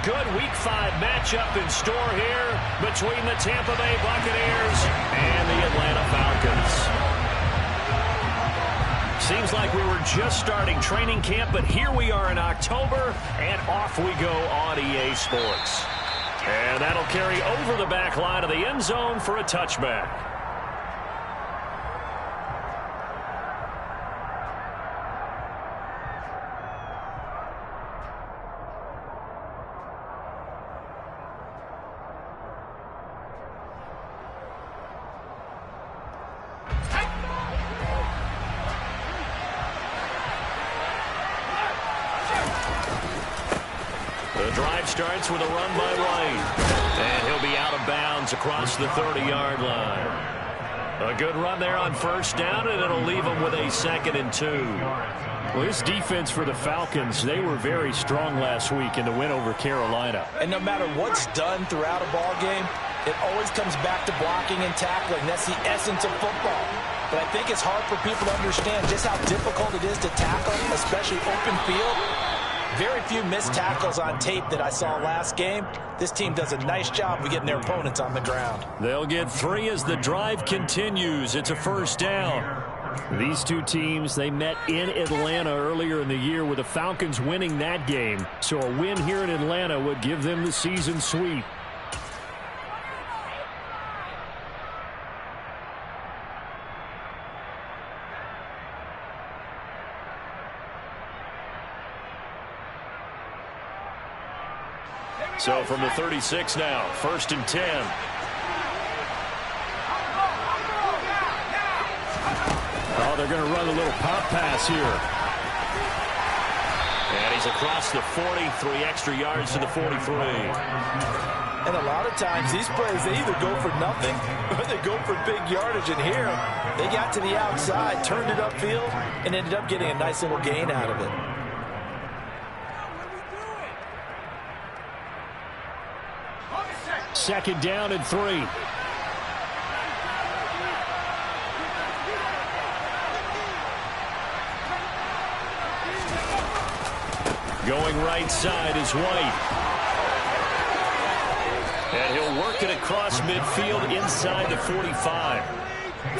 good Week 5 matchup in store here between the Tampa Bay Buccaneers and the Atlanta Falcons. Seems like we were just starting training camp, but here we are in October, and off we go on EA Sports. And that'll carry over the back line of the end zone for a touchback. The drive starts with a run by White. And he'll be out of bounds across the 30-yard line. A good run there on first down, and it'll leave him with a 2nd and 2. Well, this defense for the Falcons, they were very strong last week in the win over Carolina. And no matter what's done throughout a ball game, it always comes back to blocking and tackling. That's the essence of football. But I think it's hard for people to understand just how difficult it is to tackle, especially open field. Very few missed tackles on tape that I saw last game. This team does a nice job of getting their opponents on the ground. They'll get 3 as the drive continues. It's a first down. These two teams, they met in Atlanta earlier in the year with the Falcons winning that game. So a win here in Atlanta would give them the season sweep. So from the 36 now, 1st and 10. Oh, they're going to run a little pop pass here. And he's across the 40, 3 extra yards to the 43. And a lot of times these plays, they either go for nothing or they go for big yardage. And here, they got to the outside, turned it upfield, and ended up getting a nice little gain out of it. Second down and 3. Going right side is White. And he'll work it across midfield inside the 45.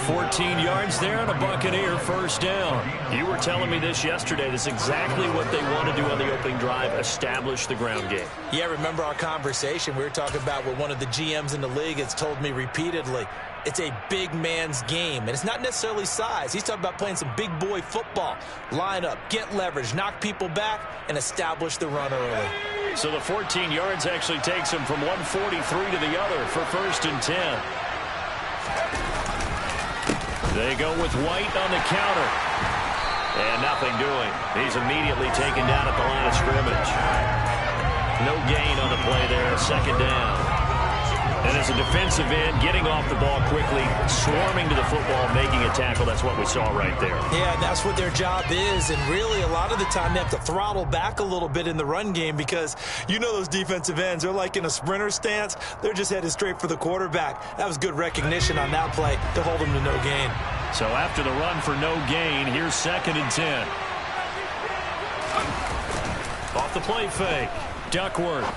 14 yards there and a Buccaneer first down. You were telling me this yesterday. This is exactly what they want to do on the opening drive, establish the ground game. Yeah, remember our conversation? We were talking about what one of the GMs in the league has told me repeatedly. It's a big man's game, and it's not necessarily size. He's talking about playing some big boy football. Line up, get leverage, knock people back, and establish the run early. So the 14 yards actually takes him from 143 to the other for 1st and 10. They go with White on the counter. And nothing doing. He's immediately taken down at the line of scrimmage. No gain on the play there. 2nd down. And as a defensive end, getting off the ball quickly, swarming to the football, making a tackle. That's what we saw right there. Yeah, that's what their job is. And really, a lot of the time, they have to throttle back a little bit in the run game because you know those defensive ends, they're like in a sprinter stance. They're just headed straight for the quarterback. That was good recognition on that play to hold them to no gain. So after the run for no gain, here's 2nd and 10. Off the play fake. Duckworth.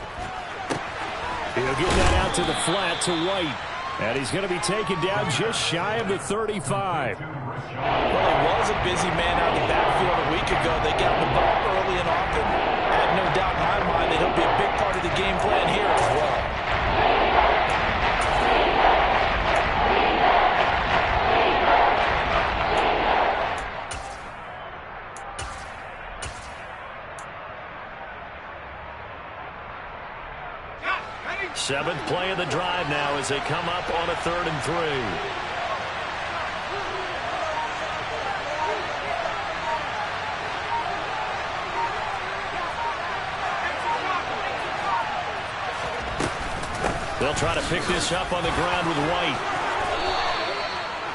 He'll get that out to the flat to White. And he's going to be taken down just shy of the 35. Well, he was a busy man out of the backfield a week ago. They got the ball early and often. I have no doubt in my mind that he'll be a big part of the game plan here as well. Seventh play of the drive now as they come up on a 3rd and 3. They'll try to pick this up on the ground with White.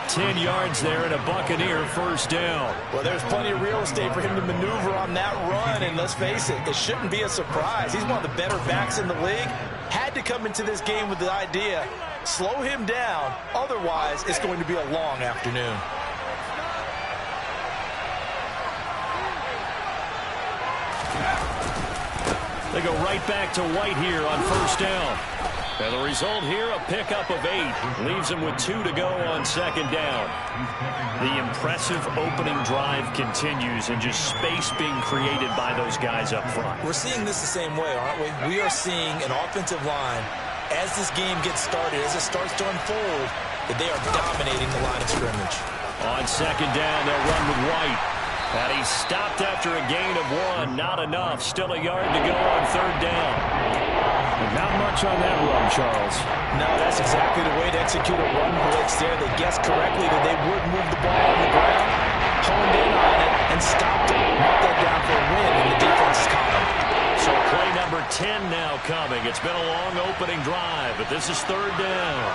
10 yards there and a Buccaneer first down. Well, there's plenty of real estate for him to maneuver on that run, and let's face it, it shouldn't be a surprise. He's one of the better backs in the league. Had to come into this game with the idea, slow him down, otherwise it's going to be a long afternoon. They to go right back to White here on first down. And the result here, a pickup of 8. Leaves him with 2 to go on second down. The impressive opening drive continues, and just space being created by those guys up front. We're seeing this the same way, aren't we? We are seeing an offensive line, as this game gets started, as it starts to unfold, that they are dominating the line of scrimmage. On second down, they'll run with White. And he stopped after a gain of 1. Not enough. Still a yard to go on third down. Not much on that run, Charles. No, that's exactly the way to execute a run blitz there. They guessed correctly that they would move the ball on the ground, honed in on it, and stopped it. Marked that down for a win in the defense's column. So play number 10 now coming. It's been a long opening drive, but this is third down.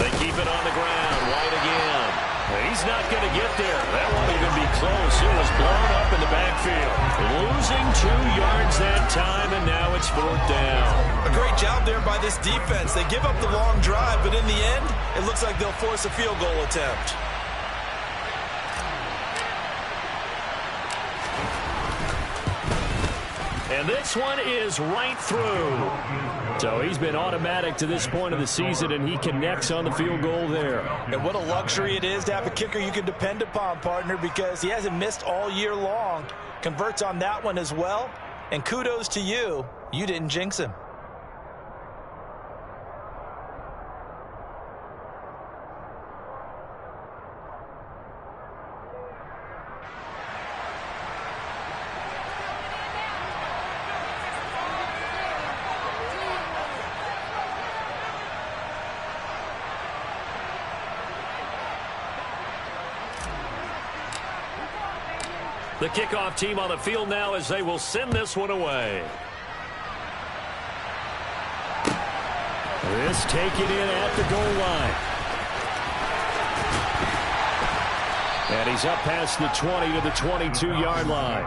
They keep it on the ground. White again. He's not going to get there. That won't even be close. It was blown up in the backfield. Losing 2 yards that time, and now it's fourth down. A great job there by this defense. They give up the long drive, but in the end, it looks like they'll force a field goal attempt. And this one is right through. So he's been automatic to this point of the season, and he connects on the field goal there. And what a luxury it is to have a kicker you can depend upon, partner, because he hasn't missed all year long. Converts on that one as well. And kudos to you. You didn't jinx him. The kickoff team on the field now as they will send this one away. This taken in at the goal line. And he's up past the 20 to the 22-yard line.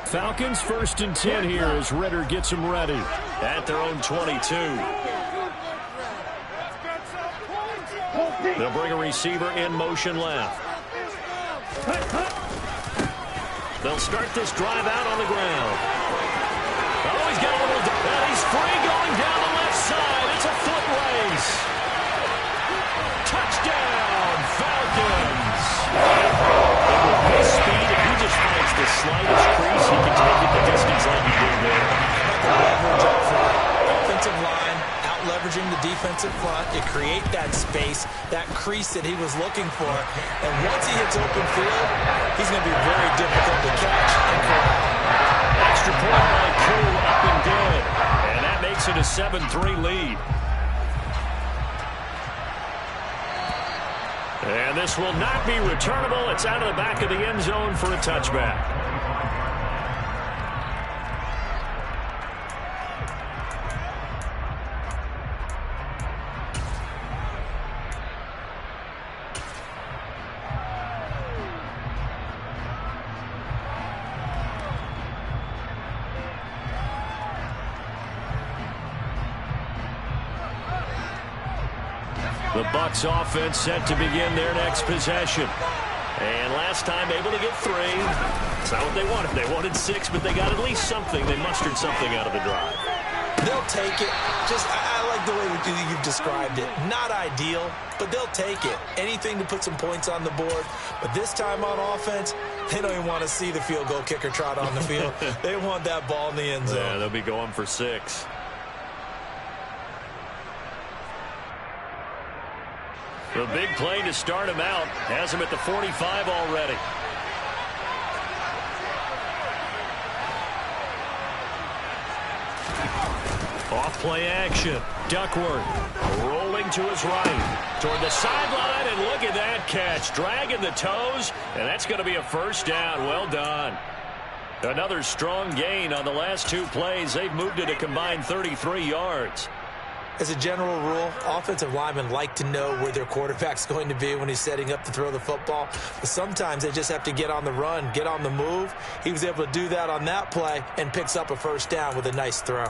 Falcons 1st and 10 here as Ritter gets them ready at their own 22. They'll bring a receiver in motion left. They'll start this drive out on the ground. Oh, he's got a little... And he's free going down the left side. It's a foot race. Touchdown, Falcons. His speed, if he just finds the slightest crease, he can take it the distance like he did there. The leverage up front. Offensive line out-leveraging the defensive front to create that space, that crease that he was looking for. And once he hits open field, he's going to be very difficult to catch and corral. Extra point by Koo, up and good. And that makes it a 7-3 lead. And this will not be returnable. It's out of the back of the end zone for a touchback. The Bucs offense set to begin their next possession. And last time able to get 3. It's not what they wanted. They wanted 6, but they got at least something. They mustered something out of the drive. They'll take it. I like the way you've described it. Not ideal, but they'll take it. Anything to put some points on the board. But this time on offense, they don't even want to see the field goal kicker trot on the field. They want that ball in the end zone. Yeah, they'll be going for 6. The big play to start him out has him at the 45 already. Off play action. Duckworth rolling to his right toward the sideline, and look at that catch. Dragging the toes, and that's going to be a first down. Well done. Another strong gain on the last 2 plays. They've moved it a combined 33 yards. As a general rule, offensive linemen like to know where their quarterback's going to be when he's setting up to throw the football. But sometimes they just have to get on the run, get on the move. He was able to do that on that play and picks up a first down with a nice throw.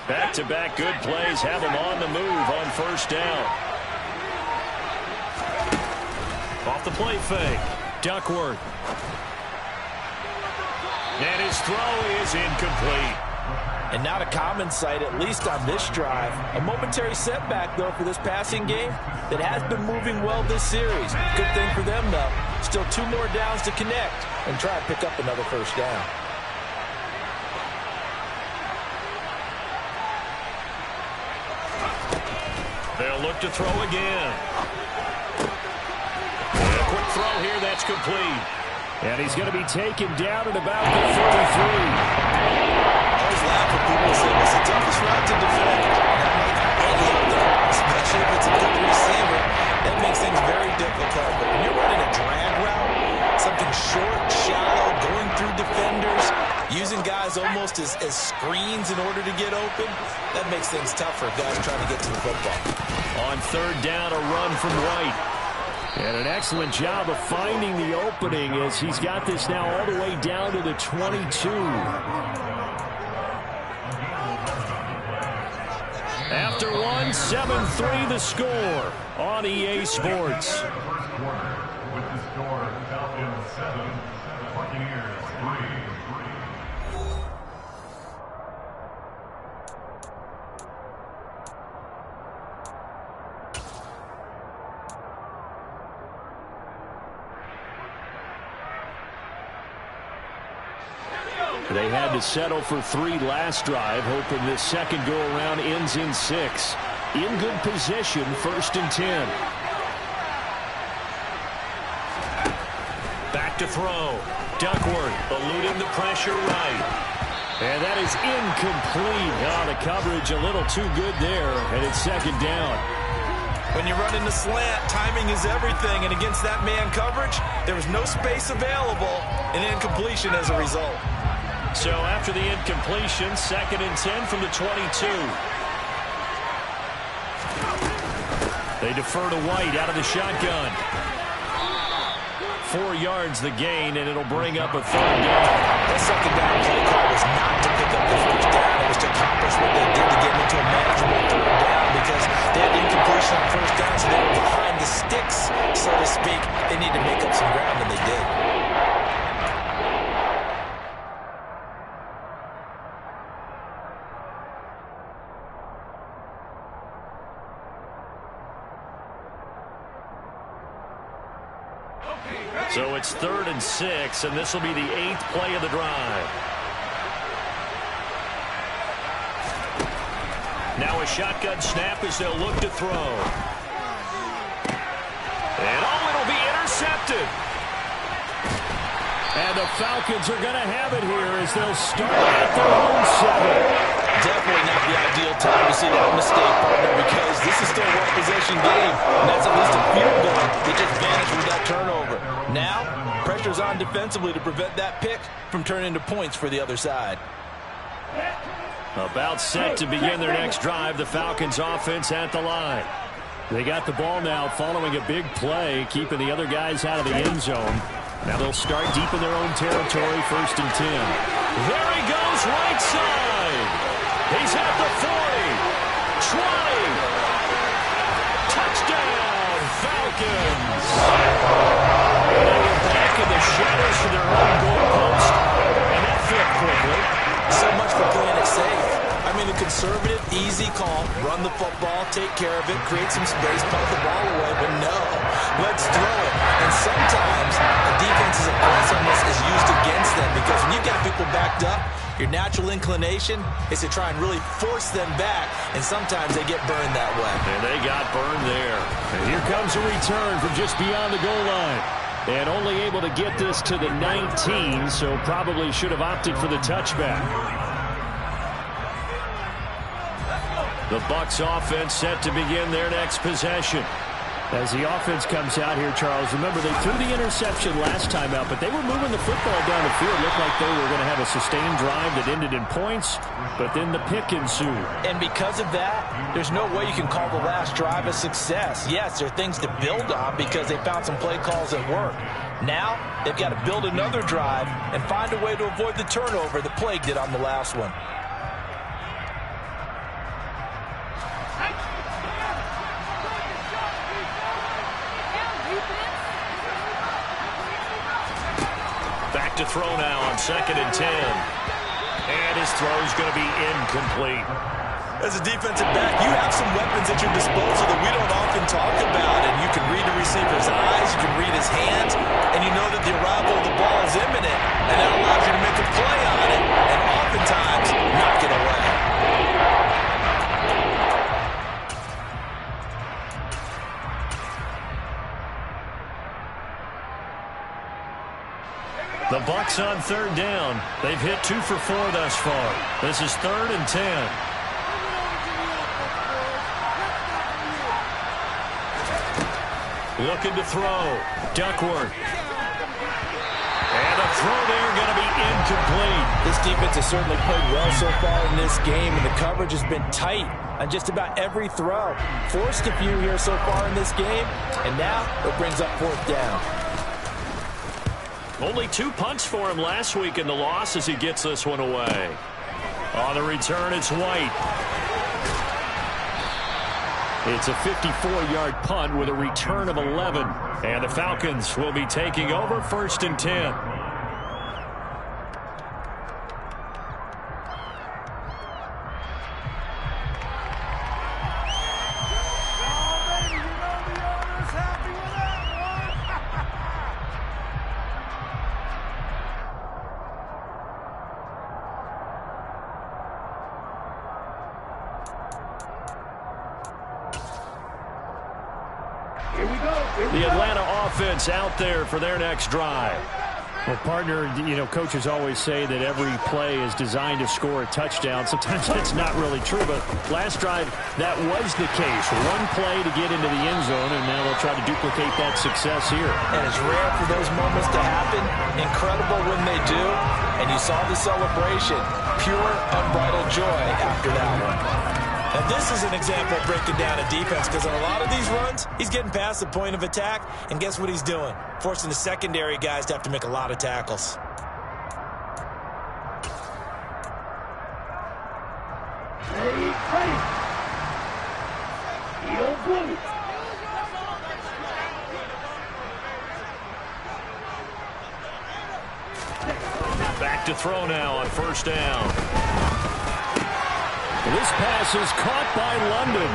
Back-to-back good plays have him on the move on first down. Off the play fake. Duckworth. And his throw is incomplete. And not a common sight, at least on this drive. A momentary setback, though, for this passing game that has been moving well this series. Good thing for them, though. Still 2 more downs to connect and try to pick up another first down. They'll look to throw again. And a quick throw here, that's complete. And he's going to be taken down at about the 33. I always laugh when people say, what's the toughest route to defend? That might not be any of them, especially if it's a good receiver. That makes things very difficult. But when you're running a drag route, something short, shallow, going through defenders, using guys almost as screens in order to get open, that makes things tough for guys trying to get to the football. On third down, a run from White. And an excellent job of finding the opening as he's got this now all the way down to the 22. After one, 7-3 the score on EA Sports. With the score, Falcons 7, Buccaneers 3. They had to settle for 3 last drive, hoping this second go-around ends in 6. In good position, 1st and 10. Back to throw. Duckworth eluding the pressure right. And that is incomplete. Oh, the coverage a little too good there, and it's 2nd down. When you run in the slant, timing is everything, and against that man coverage, there was no space available, and incompletion as a result. So after the incompletion, 2nd and 10 from the 22. They defer to White out of the shotgun. 4 yards the gain, and it'll bring up a 3rd down. That 2nd down play call was not to pick up the first down. It was to accomplish what they did to get into a manageable 3rd down because they had incompletion on first down, so they were behind the sticks, so to speak. They need to make up some ground, and they did. So it's 3rd and 6, and this will be the 8th play of the drive. Now a shotgun snap as they'll look to throw. And it'll be intercepted. And the Falcons are going to have it here as they'll start at their own 7. Definitely not the ideal time to see that mistake, partner, because this is still a one-possession game, and that's at least a field goal that just vanished with that turnover. Now, pressure's on defensively to prevent that pick from turning into points for the other side. About set to begin their next drive, the Falcons offense at the line. They got the ball now following a big play, keeping the other guys out of the end zone. Now they'll start deep in their own territory, 1st and 10. There he goes, right side. He's at the 40, 20. Touchdown, Falcons. They were back in the shadows for their own goal post, and that flipped quickly. So much for playing it safe. I mean, the conservative, easy call, run the football, take care of it, create some space, punt the ball away, but no, let's throw it. And sometimes a defense's aggressiveness is used against them because when you got people backed up, your natural inclination is to try and really force them back, and sometimes they get burned that way. And they got burned there. And here comes a return from just beyond the goal line. And only able to get this to the 19, so probably should have opted for the touchback. The Bucs offense set to begin their next possession. As the offense comes out here, Charles, remember they threw the interception last time out, but they were moving the football down the field. Looked like they were going to have a sustained drive that ended in points, but then the pick ensued. And because of that, there's no way you can call the last drive a success. Yes, there are things to build on because they found some play calls that work. Now, they've got to build another drive and find a way to avoid the turnover that plagued it on the last one. Back to throw now on 2nd and 10. And his throw's going to be incomplete. As a defensive back, you have some weapons at your disposal that we don't often talk about. And you can read the receiver's eyes, you can read his hands, and you know that the arrival of the ball is imminent. And that allows you to make a play on it and oftentimes knock it away. The Bucs on 3rd down. They've hit 2 for 4 thus far. This is 3rd and 10. Looking to throw. Duckworth. And a throw there going to be incomplete. This defense has certainly played well so far in this game, and the coverage has been tight on just about every throw. Forced a few here so far in this game, and now it brings up 4th down. Only 2 punts for him last week in the loss as he gets this one away. On the return, it's White. It's a 54-yard punt with a return of 11. And the Falcons will be taking over 1st and 10. The Atlanta offense out there for their next drive. Well, partner, coaches always say that every play is designed to score a touchdown. Sometimes that's not really true, but last drive, that was the case. One play to get into the end zone, and now they'll try to duplicate that success here. And it's rare for those moments to happen. Incredible when they do. And you saw the celebration. Pure, unbridled joy after that one. Now, this is an example of breaking down a defense because on a lot of these runs, he's getting past the point of attack, and guess what he's doing? Forcing the secondary guys to have to make a lot of tackles. Back to throw now on 1st down. This pass is caught by London.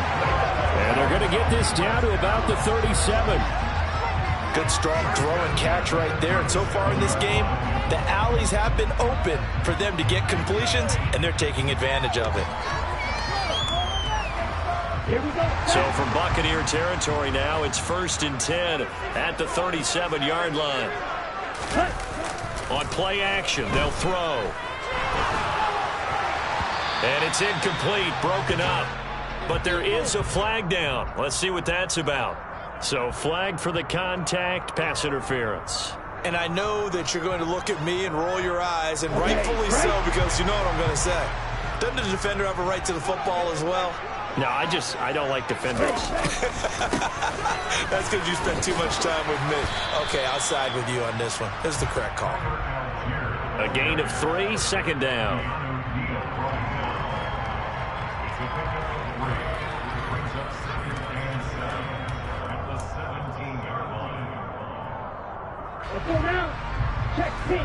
And they're going to get this down to about the 37. Good strong throw and catch right there. And so far in this game, the alleys have been open for them to get completions, and they're taking advantage of it. So from Buccaneer territory now, it's 1st and 10 at the 37-yard line. On play action, they'll throw. And it's incomplete, broken up. But there is a flag down. Let's see what that's about. So flag for the contact, pass interference. And I know that you're going to look at me and roll your eyes, and rightfully so, because you know what I'm going to say. Doesn't the defender have a right to the football as well? No, I don't like defenders. That's because you spend too much time with me. Okay, I'll side with you on this one. This is the correct call. A gain of 3, 2nd down. Go now. Check pink.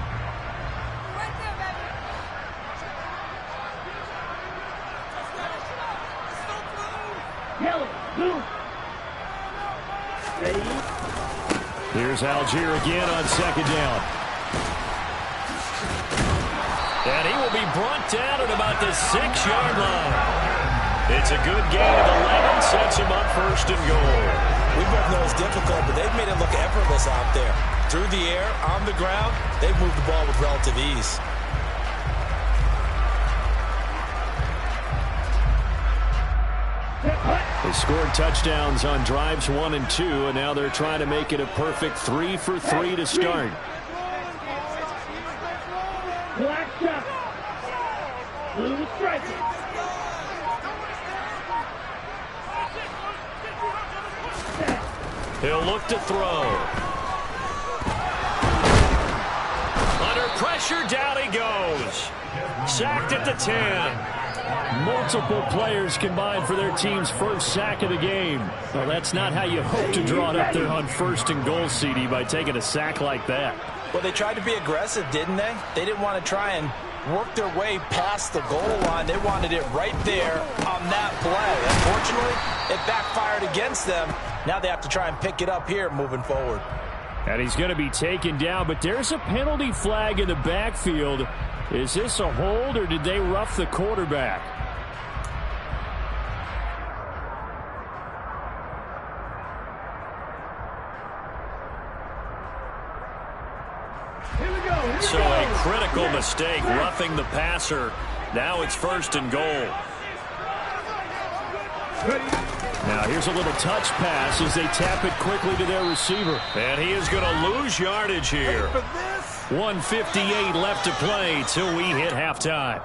Right there, baby. Yellow, blue. Ready? Here's Algier again on 2nd down. And he will be brought down at about the 6-yard line. It's a good gain of 11, sets him up 1st and goal. We both know it's difficult, but they've made it look effortless out there. Through the air, on the ground, they've moved the ball with relative ease. They scored touchdowns on drives 1 and 2, and now they're trying to make it a perfect 3 for 3 to start. Black shot. Blue strike. He'll look to throw. Under pressure, down he goes. Sacked at the 10. Multiple players combined for their team's first sack of the game. Well, that's not how you hope to draw it up there on 1st and goal, CD, by taking a sack like that. Well, they tried to be aggressive, didn't they? They didn't want to try and work their way past the goal line. They wanted it right there on that play. Unfortunately, it backfired against them. Now they have to try and pick it up here moving forward. And he's going to be taken down, but there's a penalty flag in the backfield. Is this a hold, or did they rough the quarterback? So a critical mistake, roughing the passer. Now it's 1st and goal. Now here's a little touch pass as they tap it quickly to their receiver. And he is going to lose yardage here. 1:58 left to play till we hit halftime.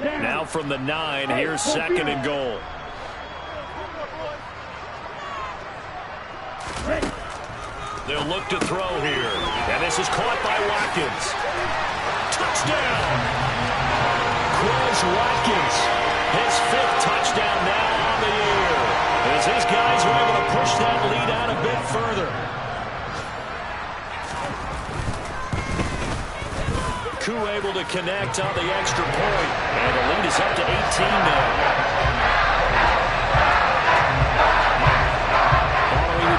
Now from the 9, here's 2nd and goal. They'll look to throw here. And this is caught by Watkins. Touchdown! Chris Watkins. His 5th touchdown now on the year. As his guys are able to push that lead out a bit further. Koo able to connect on the extra point. And the lead is up to 18 now.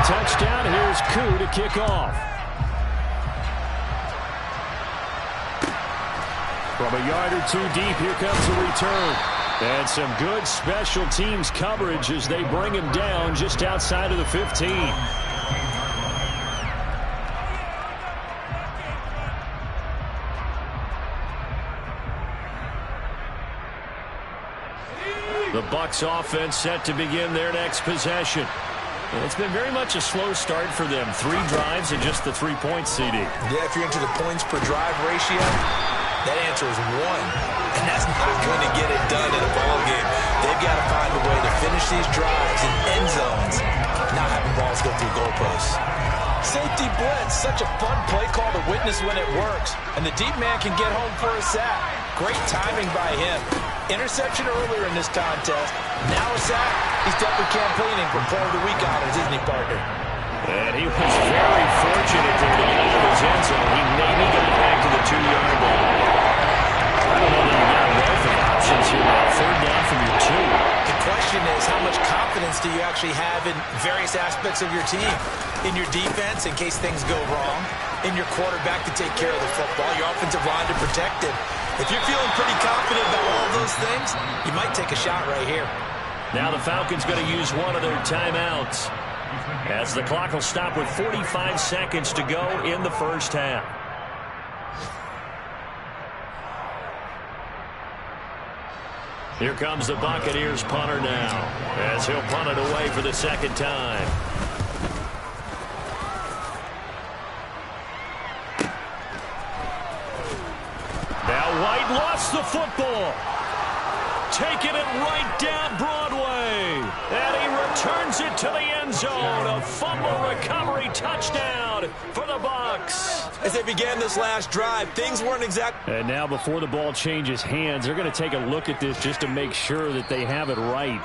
Touchdown. Here's Koo to kick off. From a yard or 2 deep, here comes the return. And some good special teams coverage as they bring him down just outside of the 15. The Bucs offense set to begin their next possession. It's been very much a slow start for them. 3 drives and just the 3-point CD. Yeah, if you're into the points per drive ratio, that answer is 1. And that's not going to get it done in a ball game. They've got to find a way to finish these drives in end zones, not having balls go through goalposts. Safety blitz, such a fun play call to witness when it works. And the deep man can get home for a sack. Great timing by him. Interception earlier in this contest. Now a sack. He's definitely campaigning for player of the week honors, isn't he, partner? And he was very fortunate to get out of his end zone. He maybe got back to the 2-yard line. I don't know that you got a wealth of options here now. 3rd down from your 2. The question is, how much confidence do you actually have in various aspects of your team? In your defense, in case things go wrong. In your quarterback to take care of the football. Your offensive line to protect it. If you're feeling pretty confident about all those things, you might take a shot right here. Now the Falcons going to use one of their timeouts as the clock will stop with 45 seconds to go in the first half. Here comes the Buccaneers punter now as he'll punt it away for the 2nd time. Now White lost the football. Taking it right down Broadway. And he returns it to the end zone. A fumble recovery touchdown for the Bucs. As they began this last drive, things weren't exactly... And now before the ball changes hands, they're going to take a look at this just to make sure that they have it right.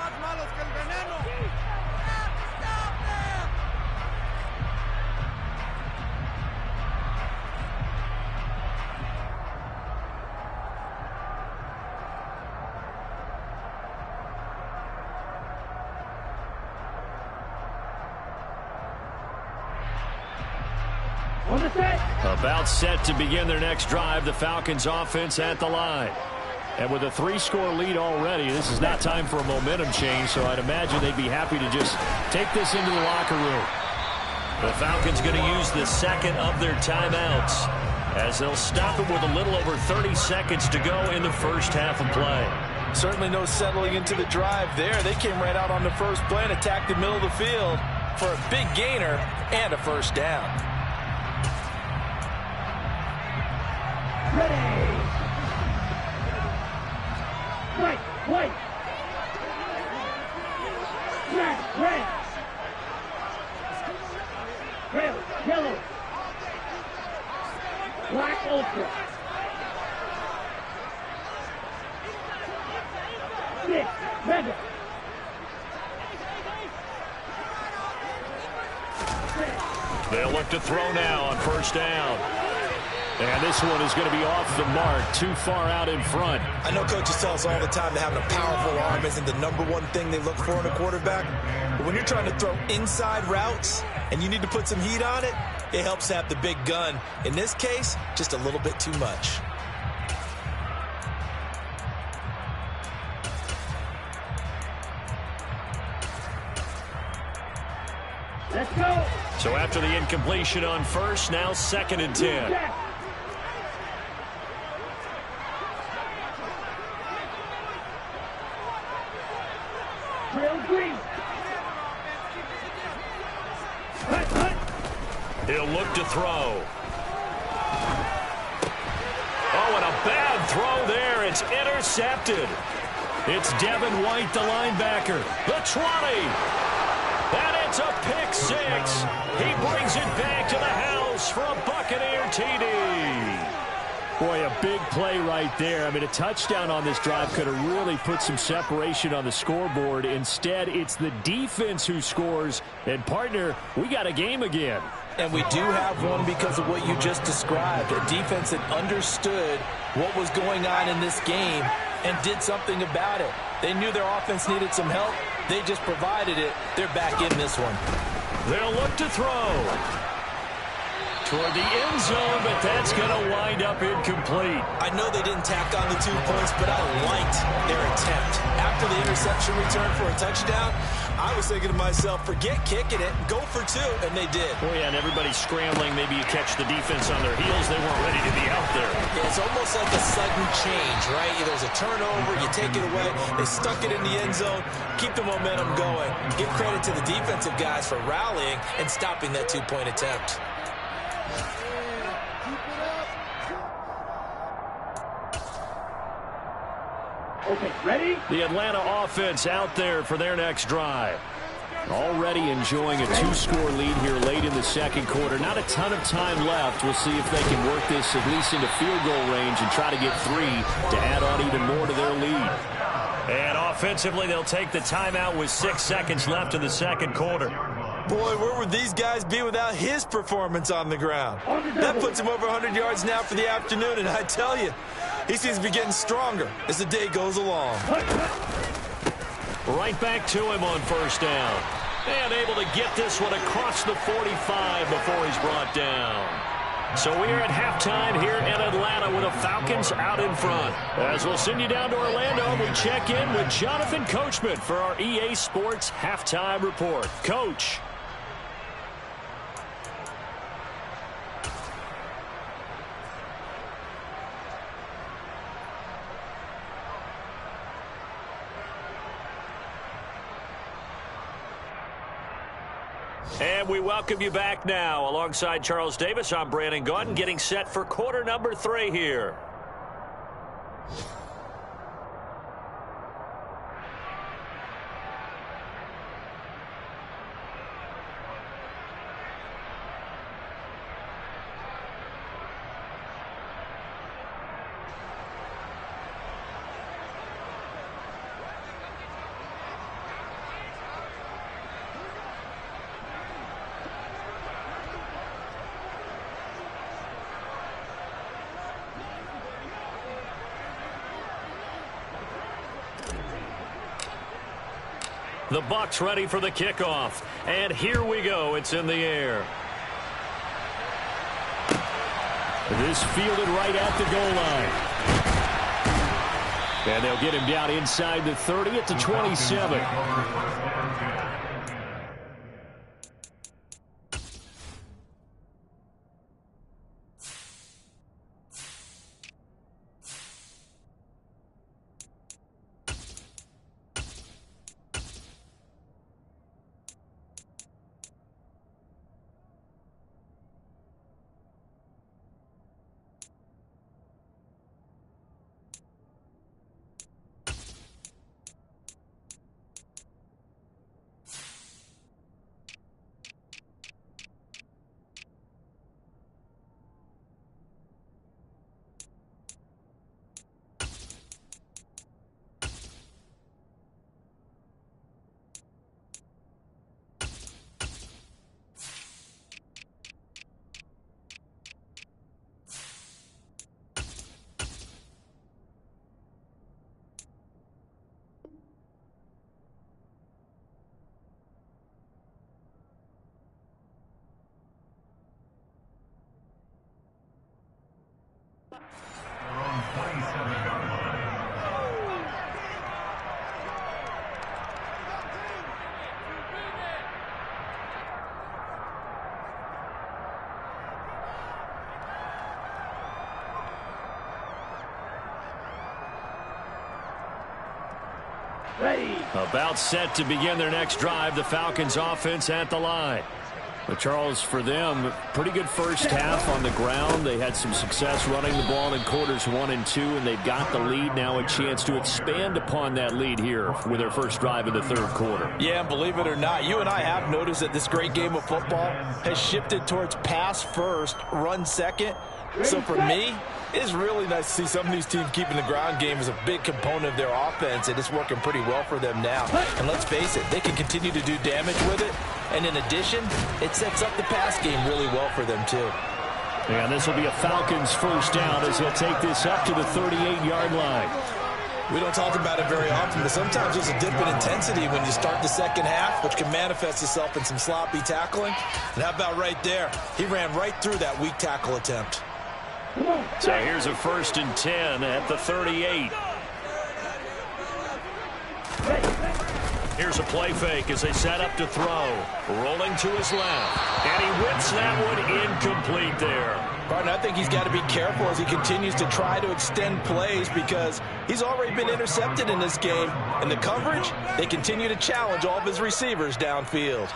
About set to begin their next drive. The Falcons offense at the line. And with a 3-score lead already, this is not time for a momentum change, so I'd imagine they'd be happy to just take this into the locker room. The Falcons going to use the 2nd of their timeouts as they'll stop it with a little over 30 seconds to go in the first half of play. Certainly no settling into the drive there. They came right out on the first play and attacked the middle of the field for a big gainer and a first down. Ready. White, white. Red, red. Red, yellow. Black, ultra. Six, red. They'll look to throw now on first down. And this one is going to be off the mark, too far out in front. I know coaches tell us all the time that having a powerful arm isn't the #1 thing they look for in a quarterback. But when you're trying to throw inside routes and you need to put some heat on it, it helps to have the big gun. In this case, just a little bit too much. Let's go. So after the incompletion on first, now 2nd and 10. Trail green. He'll look to throw. Oh, and a bad throw there. It's intercepted. It's Devin White, the linebacker. The 20. And it's a pick six. He brings it back to the house for a Buccaneer TD. Boy, a big play right there. I mean, a touchdown on this drive could have really put some separation on the scoreboard. Instead, it's the defense who scores. And, partner, we got a game again. And we do have one because of what you just described. A defense that understood what was going on in this game and did something about it. They knew their offense needed some help. They just provided it. They're back in this one. They'll look to throw toward the end zone, but that's going to wind up incomplete. I know they didn't tack on the 2 points, but I liked their attempt. After the interception return for a touchdown, I was thinking to myself, forget kicking it, go for 2, and they did. Oh, yeah, and everybody's scrambling. Maybe you catch the defense on their heels. They weren't ready to be out there. Yeah, it's almost like a sudden change, right? There's a turnover, you take it away, they stuck it in the end zone, keep the momentum going. Give credit to the defensive guys for rallying and stopping that 2-point attempt. Okay, ready? The Atlanta offense out there for their next drive. Already enjoying a 2-score lead here late in the second quarter. Not a ton of time left. We'll see if they can work this at least into field goal range and try to get 3 to add on even more to their lead. And offensively, they'll take the timeout with 6 seconds left in the second quarter. Boy, where would these guys be without his performance on the ground? That puts him over 100 yards now for the afternoon, and I tell you, he seems to be getting stronger as the day goes along. Right back to him on first down. And able to get this one across the 45 before he's brought down. So we are at halftime here in Atlanta with the Falcons out in front. As we'll send you down to Orlando, we check in with Jonathan Coachman for our EA Sports Halftime Report. Coach. And we welcome you back now. Alongside Charles Davis, I'm Brandon Gaudin, getting set for quarter number 3 here. The Bucs ready for the kickoff. And here we go. It's in the air. This fielded right at the goal line. And they'll get him down inside the 30 at the 27. About set to begin their next drive, the Falcons offense at the line. But Charles, for them, pretty good first half on the ground. They had some success running the ball in quarters 1 and 2, and they've got the lead now, a chance to expand upon that lead here with their first drive in the third quarter. Yeah, and believe it or not, you and I have noticed that this great game of football has shifted towards pass first, run second. So for me, it's really nice to see some of these teams keeping the ground game as a big component of their offense, and it's working pretty well for them now. And let's face it, they can continue to do damage with it. And in addition, it sets up the pass game really well for them, too. And this will be a Falcons first down as they'll take this up to the 38-yard line. We don't talk about it very often, but sometimes there's a dip in intensity when you start the second half, which can manifest itself in some sloppy tackling. And how about right there? He ran right through that weak tackle attempt. So here's a 1st and 10 at the 38. Here's a play fake as they set up to throw. Rolling to his left. And he whips that one incomplete there. Barton, I think he's got to be careful as he continues to try to extend plays because he's already been intercepted in this game. And the coverage, they continue to challenge all of his receivers downfield.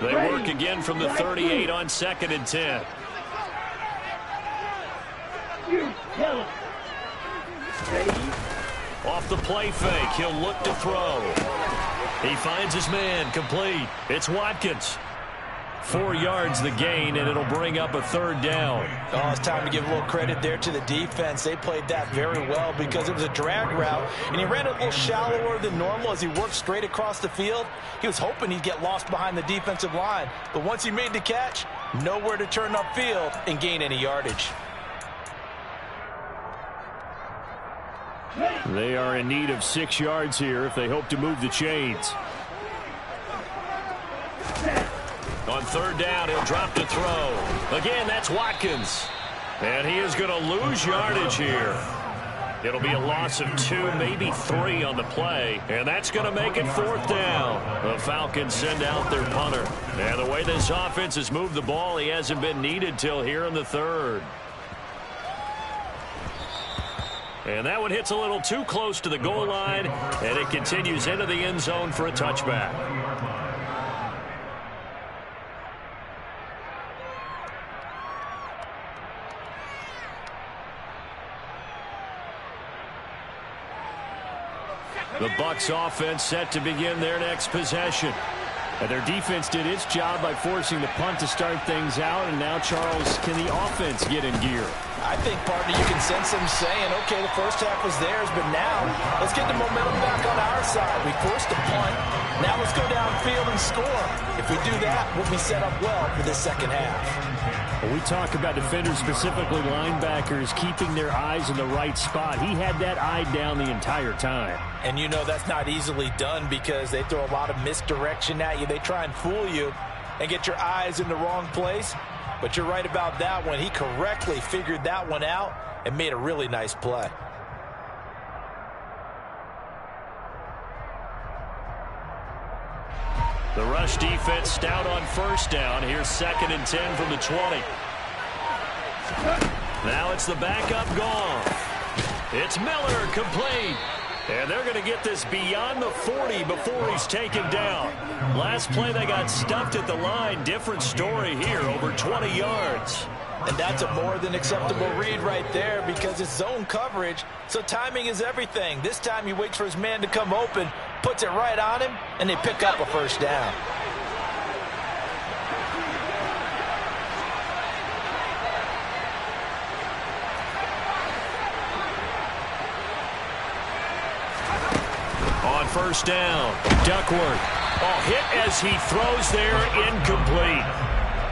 They work again from the 38 on 2nd and 10. Off the play fake, he'll look to throw. He finds his man, complete. It's Watkins. 4 yards the gain, and it'll bring up a 3rd down. Oh, it's time to give a little credit there to the defense. They played that very well because it was a drag route, and he ran it a little shallower than normal as he worked straight across the field. He was hoping he'd get lost behind the defensive line, but once he made the catch, nowhere to turn upfield and gain any yardage. They are in need of 6 yards here if they hope to move the chains. On 3rd down, he'll drop to throw. Again, that's Watkins. And he is going to lose yardage here. It'll be a loss of 2, maybe 3 on the play. And that's going to make it 4th down. The Falcons send out their punter. And the way this offense has moved the ball, he hasn't been needed till here in the 3rd. And that one hits a little too close to the goal line. And it continues into the end zone for a touchback. The Bucs offense set to begin their next possession. And their defense did its job by forcing the punt to start things out. And now, Charles, can the offense get in gear? I think, partner, you can sense them saying, okay, the first half was theirs, but now let's get the momentum back on our side. We forced a punt. Now let's go downfield and score. If we do that, we'll be set up well for this second half. When we talk about defenders, specifically linebackers, keeping their eyes in the right spot, he had that eye down the entire time. And you know that's not easily done because they throw a lot of misdirection at you. They try and fool you and get your eyes in the wrong place. But you're right about that one. He correctly figured that one out and made a really nice play. The rush defense stout on 1st down. Here's 2nd and 10 from the 20. Now it's the backup gone. It's Miller, complete. And they're going to get this beyond the 40 before he's taken down. Last play they got stuffed at the line. Different story here, over 20 yards. And that's a more than acceptable read right there because it's zone coverage, so timing is everything. This time he waits for his man to come open, puts it right on him, and they pick up a 1st down. On 1st down, Duckworth. Oh, hit as he throws there, incomplete.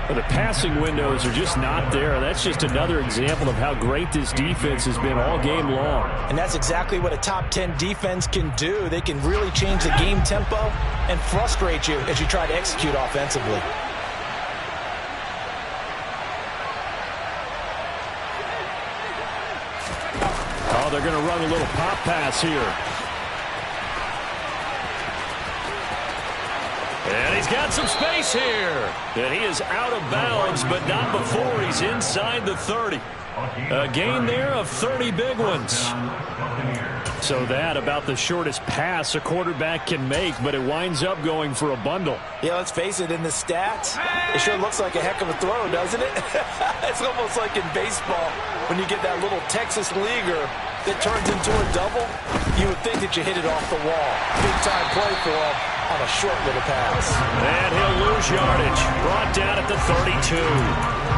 But the passing windows are just not there. That's just another example of how great this defense has been all game long. And that's exactly what a top 10 defense can do. They can really change the game tempo and frustrate you as you try to execute offensively. Oh, they're going to run a little pop pass here. And he's got some space here. And he is out of bounds, but not before he's inside the 30. A gain there of 30 big ones. So that about the shortest pass a quarterback can make, but it winds up going for a bundle. Yeah, let's face it, in the stats, it sure looks like a heck of a throw, doesn't it? It's almost like in baseball when you get that little Texas leaguer that turns into a double. You would think that you hit it off the wall. Big time play for him on a short little pass. And he'll lose yardage. Brought down at the 32.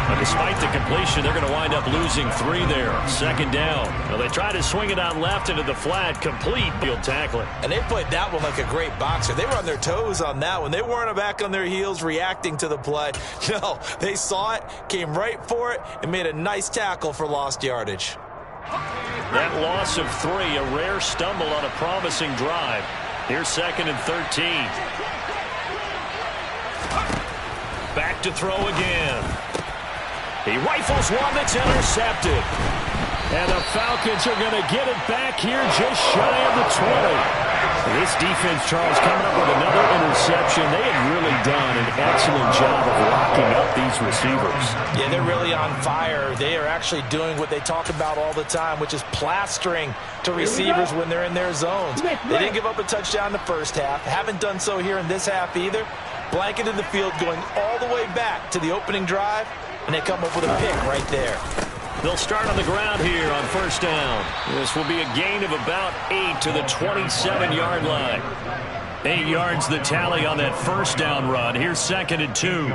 But despite the completion, they're going to wind up losing 3 there. Second down. Well, they try to swing it out left into the flat. Complete field tackling. And they played that one like a great boxer. They were on their toes on that one. They weren't back on their heels reacting to the play. No, they saw it, came right for it, and made a nice tackle for lost yardage. That loss of 3, a rare stumble on a promising drive. Here's 2nd and 13. Back to throw again. He rifles one that's intercepted. And the Falcons are going to get it back here just shy of the 20. This defense, Charles, coming up with another interception. They have really done an excellent job of locking up these receivers. Yeah, they're really on fire. They are actually doing what they talk about all the time, which is plastering to receivers when they're in their zones. They didn't give up a touchdown in the first half. Haven't done so here in this half either. Blanketed the field going all the way back to the opening drive, and they come up with a pick right there. They'll start on the ground here on first down. This will be a gain of about 8 to the 27-yard line. 8 yards the tally on that first down run. Here's 2nd and 2.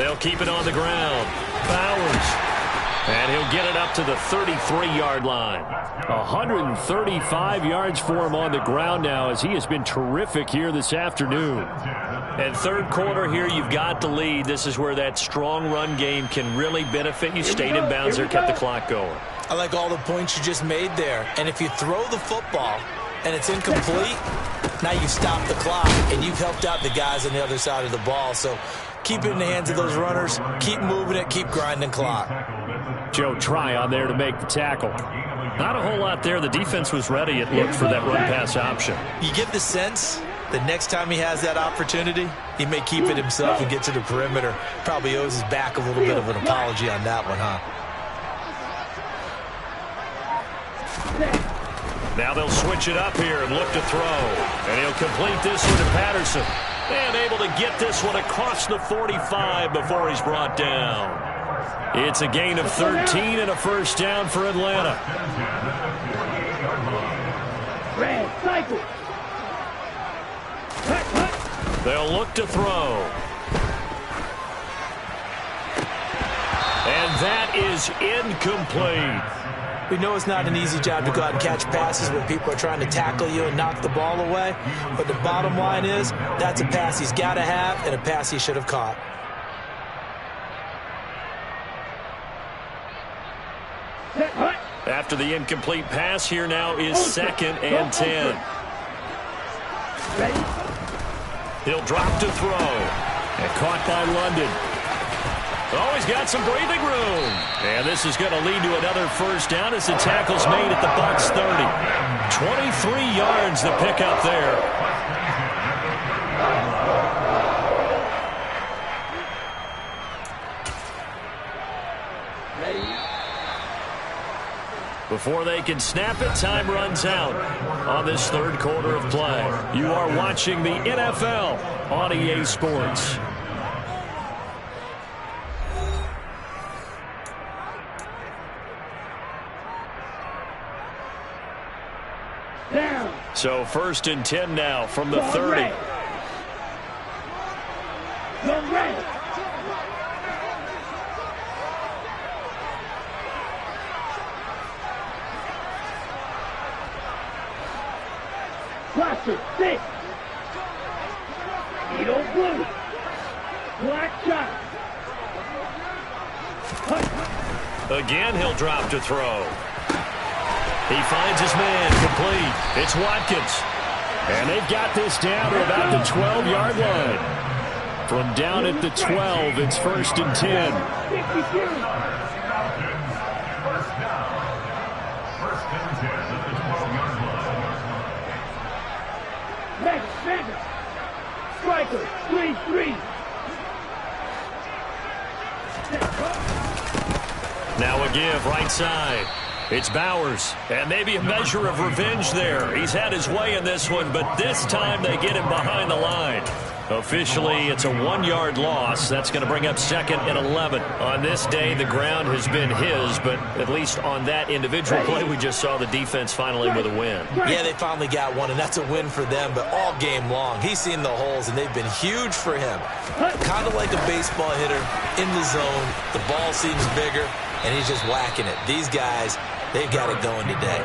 They'll keep it on the ground. Bowers. And he'll get it up to the 33-yard line. 135 yards for him on the ground now as he has been terrific here this afternoon. And third quarter here, you've got the lead. This is where that strong run game can really benefit you. Stayed in bounds there, kept the clock going. I like all the points you just made there. And if you throw the football and it's incomplete, now you stop the clock and you've helped out the guys on the other side of the ball. So keep it in the hands of those runners. Keep moving it. Keep grinding clock. Joe Tryon there to make the tackle. Not a whole lot there. The defense was ready, it looked, for that run-pass option. You get the sense that next time he has that opportunity, he may keep it himself and get to the perimeter. Probably owes his back a little bit of an apology on that one, huh? Now they'll switch it up here and look to throw. And he'll complete this one to Patterson. And able to get this one across the 45 before he's brought down. It's a gain of 13 and a first down for Atlanta. Red cycle. They'll look to throw. And that is incomplete. We know it's not an easy job to go out and catch passes when people are trying to tackle you and knock the ball away. But the bottom line is, that's a pass he's got to have and a pass he should have caught. After the incomplete pass, here now is 2nd and 10. He'll drop to throw. And caught by London. Oh, he's got some breathing room. And this is going to lead to another first down as the tackle's made at the Bucs 30. 23 yards the pickup there. Before they can snap it, time runs out on this third quarter of play. You are watching the NFL on EA Sports. So 1st and 10 now from the 30. Cluster 6. Needle blue. Black shot. Again, he'll drop to throw. He finds his man complete. It's Watkins. And they've got this down to about the 12-yard line. From down at the 12, it's 1st and 10. striker, 3-3. Now a give right side. It's Bowers, and maybe a measure of revenge there. He's had his way in this one, but this time they get him behind the line. Officially, it's a 1-yard loss. That's going to bring up 2nd and 11. On this day, the ground has been his, but at least on that individual play, we just saw the defense finally with a win. Yeah, they finally got one, and that's a win for them, but all game long, he's seen the holes, and they've been huge for him. Kind of like a baseball hitter in the zone. The ball seems bigger, and he's just whacking it. These guys, they've got it going today.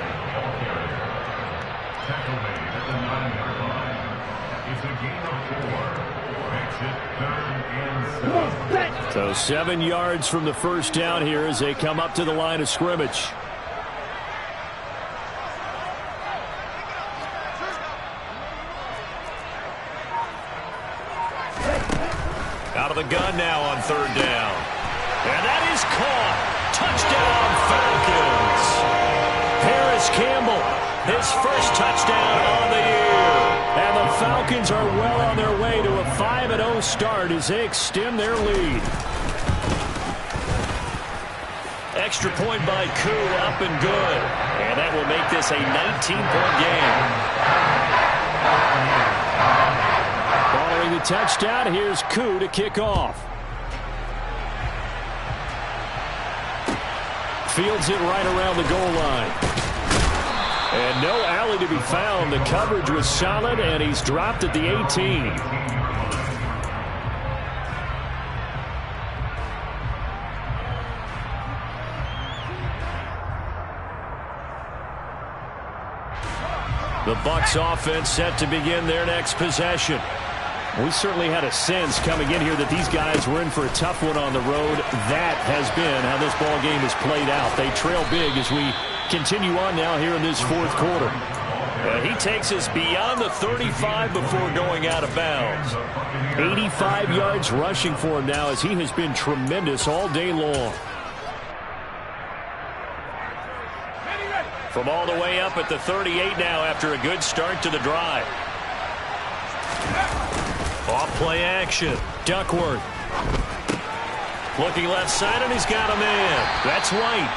So 7 yards from the first down here as they come up to the line of scrimmage. Out of the gun now on 3rd down. And that is caught. Touchdown, Falcons. Paris Campbell, his first touchdown on the year. And the Falcons are well on their way to a 5-0 start as they extend their lead. Extra point by Koo, up and good. And that will make this a 19-point game. Following the touchdown, here's Koo to kick off. Fields it right around the goal line. And no alley to be found. The coverage was solid, and he's dropped at the 18. The Bucs offense set to begin their next possession. We certainly had a sense coming in here that these guys were in for a tough one on the road. That has been how this ball game has played out. They trail big as we continue on now here in this 4th quarter. He takes us beyond the 35 before going out of bounds. 85 yards rushing for him now as he has been tremendous all day long. From all the way up at the 38 now after a good start to the drive. Off-play action. Duckworth. Looking left side, and he's got a man. That's White.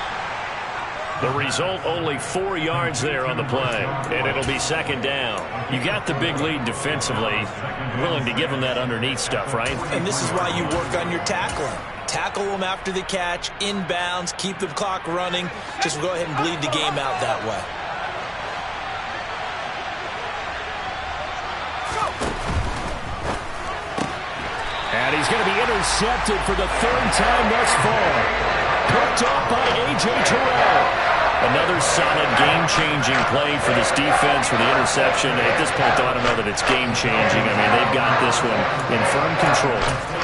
The result, only 4 yards there on the play, and it'll be 2nd down. You got the big lead defensively. Willing to give them that underneath stuff, right? And this is why you work on your tackling. Tackle them after the catch, inbounds, keep the clock running. Just go ahead and bleed the game out that way. And he's going to be intercepted for the 3rd time thus far. Picked off by A.J. Terrell. Another solid game-changing play for this defense with the interception. At this point, though, I don't know that it's game-changing. I mean, they've got this one in firm control.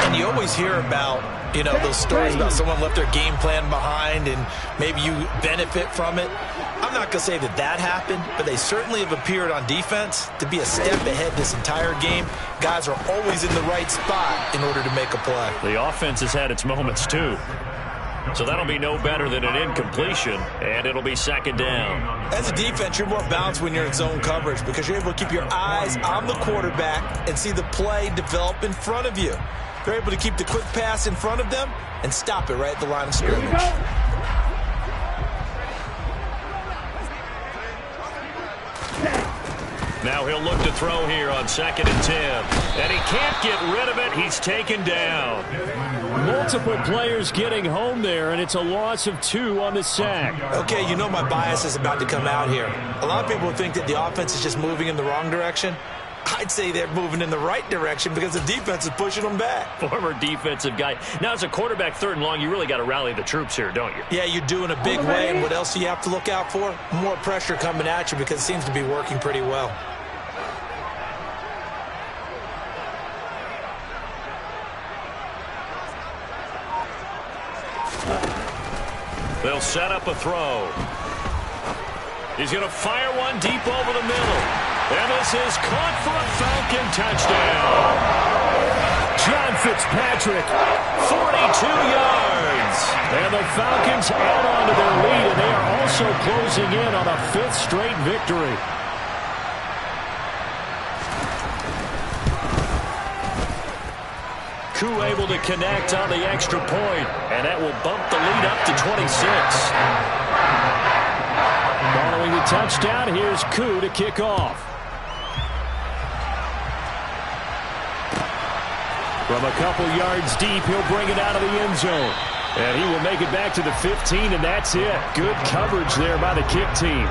And you always hear about, you know, those stories about someone left their game plan behind and maybe you benefit from it. I'm not going to say that that happened, but they certainly have appeared on defense to be a step ahead this entire game. Guys are always in the right spot in order to make a play. The offense has had its moments, too. So that'll be no better than an incompletion, and it'll be 2nd down. As a defense, you're more balanced when you're in zone coverage because you're able to keep your eyes on the quarterback and see the play develop in front of you. They're able to keep the quick pass in front of them and stop it right at the line of scrimmage. Now he'll look to throw here on 2nd and 10. And he can't get rid of it. He's taken down. Multiple players getting home there, and it's a loss of 2 on the sack. Okay, you know my bias is about to come out here. A lot of people think that the offense is just moving in the wrong direction. I'd say they're moving in the right direction because the defense is pushing them back. Former defensive guy. Now, as a quarterback 3rd and long, you really got to rally the troops here, don't you? Yeah, you're doing a big way, and what else do you have to look out for? More pressure coming at you because it seems to be working pretty well. They'll set up a throw. He's going to fire one deep over the middle. And this is caught for a Falcon touchdown. John Fitzpatrick, 42 yards. And the Falcons add on to their lead, and they are also closing in on a 5th straight victory. Koo able to connect on the extra point, and that will bump the lead up to 26. Following the touchdown, here's Koo to kick off. From a couple yards deep, he'll bring it out of the end zone. And he will make it back to the 15, and that's it. Good coverage there by the kick team.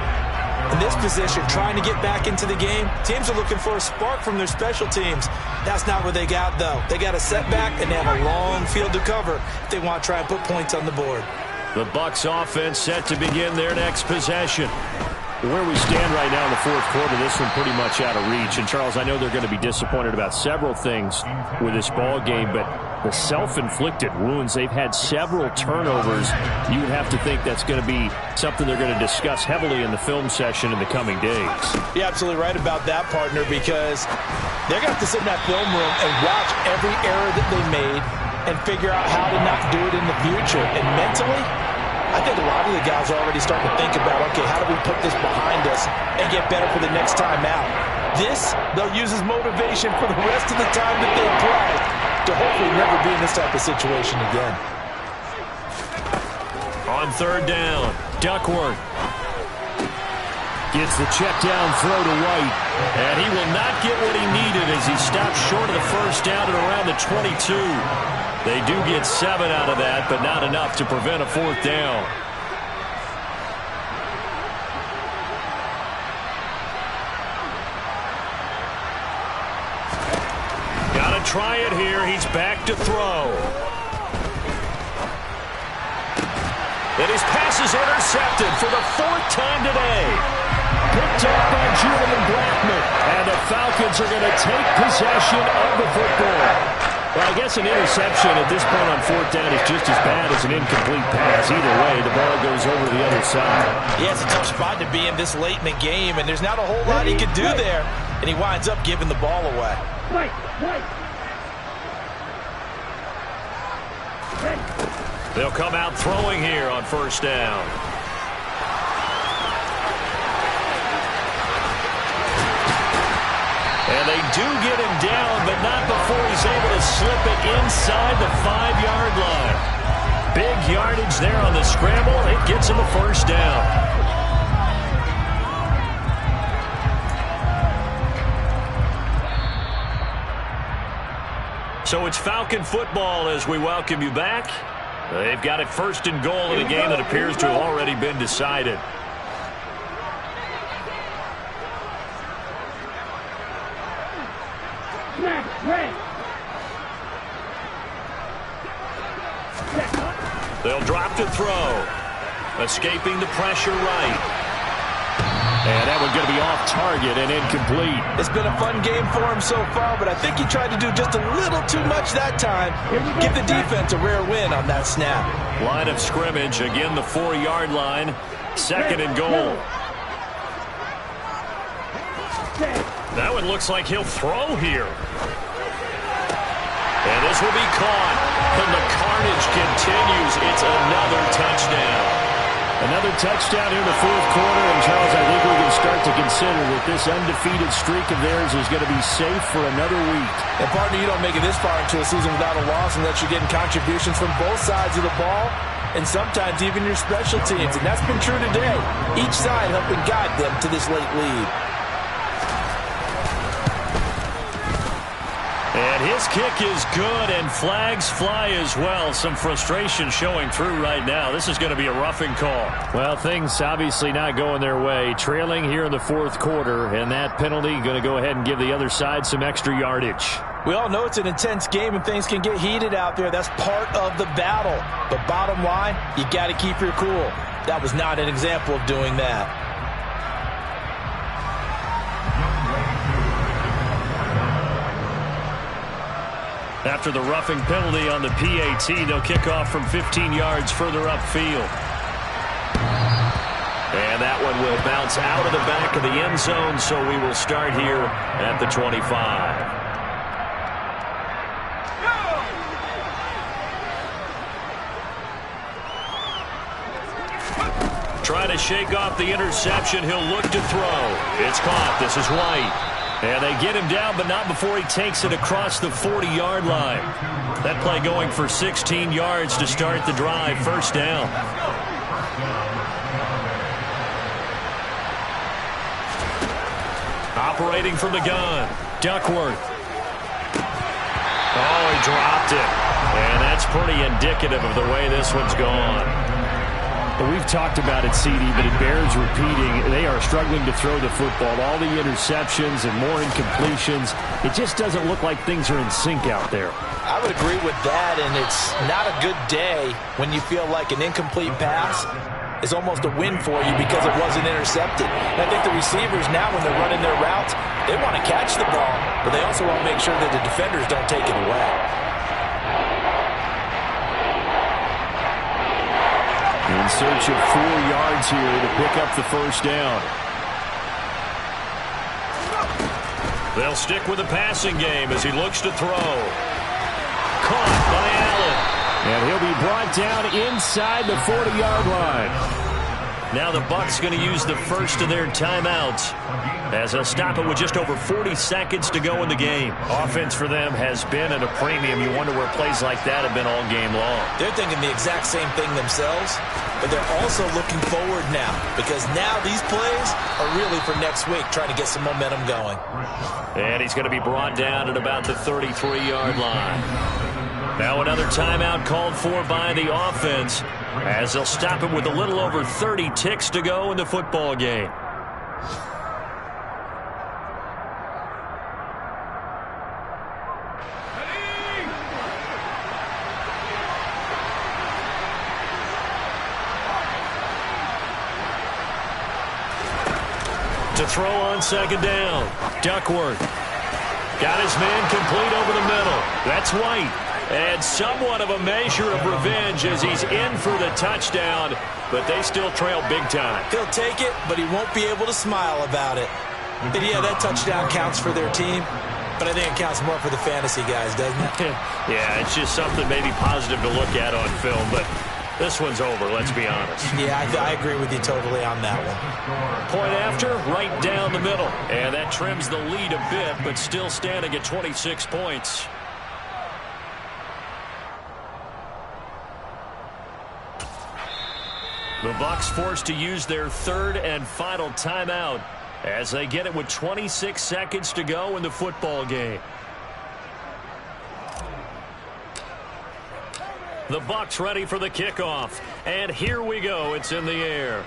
In this position, trying to get back into the game, teams are looking for a spark from their special teams. That's not what they got, though. They got a setback, and they have a long field to cover if they want to try and put points on the board. The Bucs offense set to begin their next possession. Where we stand right now in the fourth quarter, this one pretty much out of reach. And, Charles, I know they're going to be disappointed about several things with this ball game, but the self-inflicted wounds, they've had several turnovers. You would have to think that's going to be something they're going to discuss heavily in the film session in the coming days. You're absolutely right about that, partner, because they're going to have to sit in that film room and watch every error that they made and figure out how to not do it in the future. And mentally, I think a lot of the guys are already starting to think about, okay, how do we put this behind us and get better for the next time out? This, they'll use as motivation for the rest of the time that they play to hopefully never be in this type of situation again. On third down, Duckworth gets the check down throw to White, and he will not get what he needed as he stops short of the first down at around the 22. They do get 7 out of that, but not enough to prevent a fourth down. Got to try it here. He's back to throw. And his pass is intercepted for the 4th time today. Picked up by Julian Blackman. And the Falcons are going to take possession of the football. Well, I guess an interception at this point on 4th down is just as bad as an incomplete pass. Either way, the ball goes over the other side. Yeah, it's a tough spot to be in this late in the game, and there's not a whole lot he could do there, and he winds up giving the ball away. They'll come out throwing here on first down. And they do get him down, but not before he's able to slip it inside the 5-yard line. Big yardage there on the scramble. It gets him a first down. So it's Falcon football as we welcome you back. They've got it 1st and goal in a game that appears to have already been decided. They'll drop to throw. Escaping the pressure right. And that one's going to be off target and incomplete. It's been a fun game for him so far, but I think he tried to do just a little too much that time. Give the defense a rare win on that snap. Line of scrimmage, again the 4-yard line. 2nd and goal. That one looks like he'll throw here. And this will be caught. And the carnage continues. It's another touchdown. Another touchdown here in the fourth quarter. And, Charles, I think we can start to consider that this undefeated streak of theirs is going to be safe for another week. And, partner, you don't make it this far into a season without a loss unless you're getting contributions from both sides of the ball and sometimes even your special teams. And that's been true today. Each side helping guide them to this late lead. And his kick is good, and flags fly as well. Some frustration showing through right now. This is going to be a roughing call. Well, things obviously not going their way. Trailing here in the fourth quarter, and that penalty going to go ahead and give the other side some extra yardage. We all know it's an intense game and things can get heated out there. That's part of the battle. But bottom line, you got to keep your cool. That was not an example of doing that. After the roughing penalty on the PAT, they'll kick off from 15 yards further upfield. And that one will bounce out of the back of the end zone, so we will start here at the 25. Trying to shake off the interception. He'll look to throw. It's caught. This is White. And they get him down, but not before he takes it across the 40-yard line. That play going for 16 yards to start the drive. First down. Operating from the gun, Duckworth. Oh, he dropped it. And that's pretty indicative of the way this one's gone. Well, we've talked about it, CD, but it bears repeating. They are struggling to throw the football. All the interceptions and more incompletions. It just doesn't look like things are in sync out there. I would agree with that, and it's not a good day when you feel like an incomplete pass is almost a win for you because it wasn't intercepted. And I think the receivers now, when they're running their routes, they want to catch the ball, but they also want to make sure that the defenders don't take it away. In search of 4 yards here to pick up the first down. They'll stick with the passing game as he looks to throw. Caught by Allen. And he'll be brought down inside the 40-yard line. Now the Bucs going to use the first of their timeouts as they'll stop it with just over 40 seconds to go in the game. Offense for them has been at a premium. You wonder where plays like that have been all game long. They're thinking the exact same thing themselves, but they're also looking forward now because now these plays are really for next week, trying to get some momentum going. And he's going to be brought down at about the 33-yard line. Now another timeout called for by the offense as they'll stop it with a little over 30 ticks to go in the football game. To throw on second down, Duckworth. Got his man complete over the middle. That's White. And somewhat of a measure of revenge as he's in for the touchdown, but they still trail big time. He'll take it, but he won't be able to smile about it. And yeah, that touchdown counts for their team, but I think it counts more for the fantasy guys, doesn't it? Yeah, it's just something maybe positive to look at on film, but this one's over, let's be honest. Yeah, I agree with you totally on that one. Point after, right down the middle. And that trims the lead a bit, but still standing at 26 points. The Bucs forced to use their third and final timeout as they get it with 26 seconds to go in the football game. The Bucs ready for the kickoff. And here we go. It's in the air.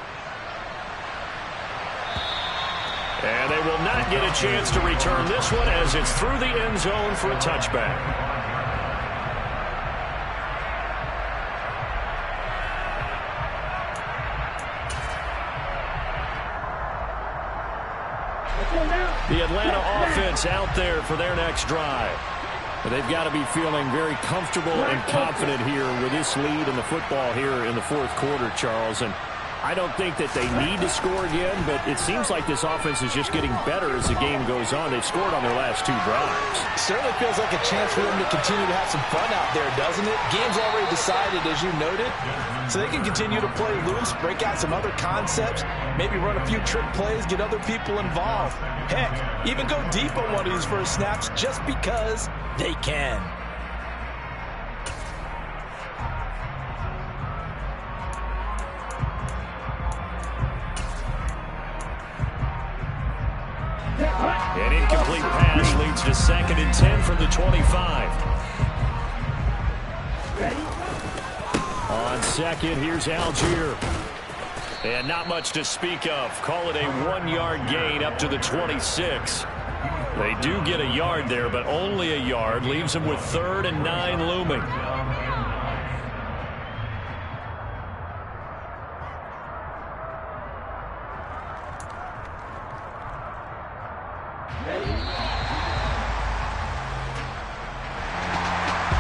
And they will not get a chance to return this one as it's through the end zone for a touchback. The Atlanta offense out there for their next drive. They've got to be feeling very comfortable and confident here with this lead in the football here in the fourth quarter, Charles. And I don't think that they need to score again, but it seems like this offense is just getting better as the game goes on. They've scored on their last 2 drives. Certainly feels like a chance for them to continue to have some fun out there, doesn't it? Game's already decided, as you noted, so they can continue to play loose, break out some other concepts, maybe run a few trick plays, get other people involved. Heck, even go deep on one of these first snaps just because they can. An incomplete pass leads to 2nd and 10 from the 25. On second, here's Algier. And not much to speak of. Call it a 1-yard gain up to the 26. They do get a yard there, but only a yard. Leaves them with 3rd and 9 looming.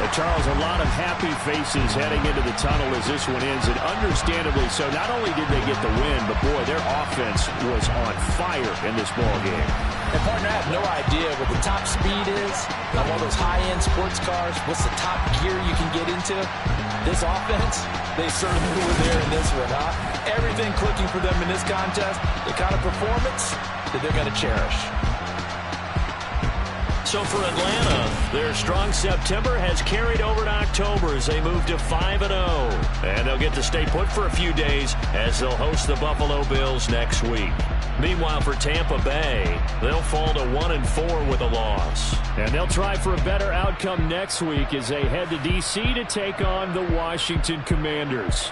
Charles, a lot of happy faces heading into the tunnel as this one ends, and understandably so. Not only did they get the win, but boy, their offense was on fire in this ball game. And partner, I have no idea what the top speed is on one of those high-end sports cars. What's the top gear you can get into? This offense, they certainly were there in this one, huh? Everything clicking for them in this contest, the kind of performance that they're going to cherish. So for Atlanta, their strong September has carried over to October as they move to 5-0. And they'll get to stay put for a few days as they'll host the Buffalo Bills next week. Meanwhile, for Tampa Bay, they'll fall to 1-4 with a loss. And they'll try for a better outcome next week as they head to D.C. to take on the Washington Commanders.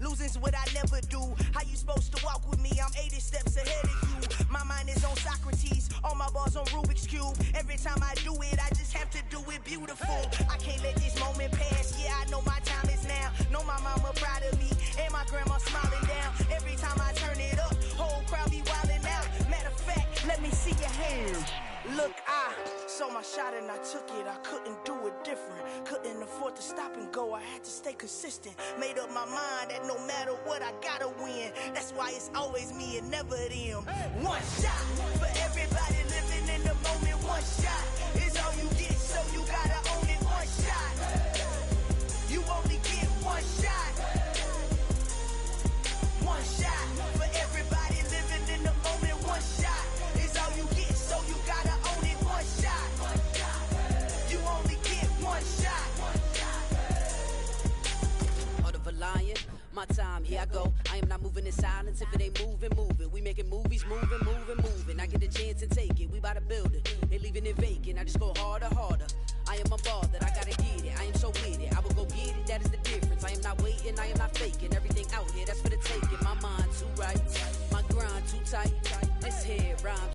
Losing's what I never do. How you supposed to walk with me? I'm 80 steps ahead of you. My mind is on Socrates, all my balls on Rubik's Cube. Every time I do it, I just have to do it beautiful. I can't let this moment pass. Yeah, I know my time is now. Know my mama proud of me, and my grandma smiling down. Every time I turn it up, whole crowd be wilding out. Matter of fact, let me see your hands. Look, I saw my shot and I took it. I couldn't do it different. Couldn't afford to stop and go. I had to stay consistent. Made up my mind that no matter what, I gotta win. That's why it's always me and never them. One shot for everybody living in the moment. One shot is all you get, so you gotta own it. One shot. You only get one shot. One shot for everybody living in the moment. One shot is all you get, so you gotta own it. One shot. You only get one shot. Heart of a lion, my time, here I go. I am not moving in silence. If it ain't moving, moving. We making movies, moving. I get a chance and take it. We bout to build it. They leaving it vacant. I just go harder. I am a ball that I gotta get it. I am so with it. I will go get it. That is the difference. I am not waiting. I am not faking. Everything out here, that's for the taking. My mind too right.